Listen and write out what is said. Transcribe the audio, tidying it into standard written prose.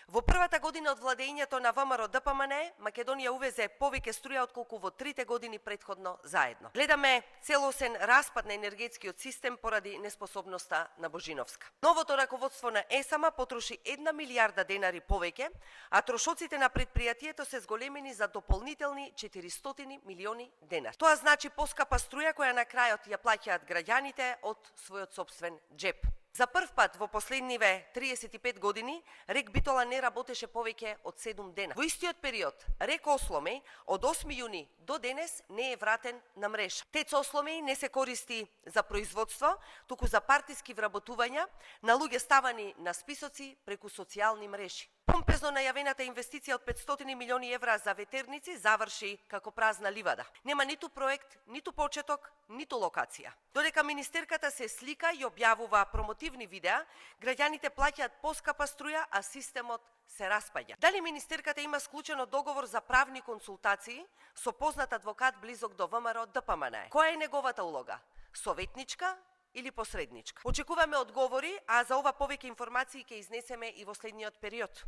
Во првата година од владењето на ВМРО ДПМНЕ, Македонија увезе повеќе струја отколку во 3 години претходно заедно. Гледаме целосен распад на енергетскиот систем поради неспособноста на Божиновска. Новото раководство на ЕСАМА потроши 1 милијарда денари повеќе, а трошоците на предпријатието се зголемени за дополнителни 400 милиони денари. Тоа значи поскапа струја која на крајот ја плаќаат граѓаните од својот сопствен джеп. За прв пат во последниве 35 години рек Битола не работеше повеќе од 7 дена. Во истиот период рек Осломеј од 8 јуни до денес не е вратен на мрежа. ТЕЦ Осломеј не се користи за производство, туку за партиски вработувања на луѓе ставани на списоци преку социјални мрежи. Помпезно најавената инвестиција од 500 милиони евра за ветерници заврши како празна ливада. Нема ниту проект, ниту почеток, ниту локација. Додека министерката се слика и објавува промотивни видеа, граѓаните плаќаат поскапа струја, а системот се распаѓа. Дали министерката има склучено договор за правни консултации со познат адвокат близок до ВМРО ДПМНЕ? Која е неговата улога? Советничка или посредничка? Очекуваме одговори, а за ова повеќе информации ќе изнесеме и во следниот период.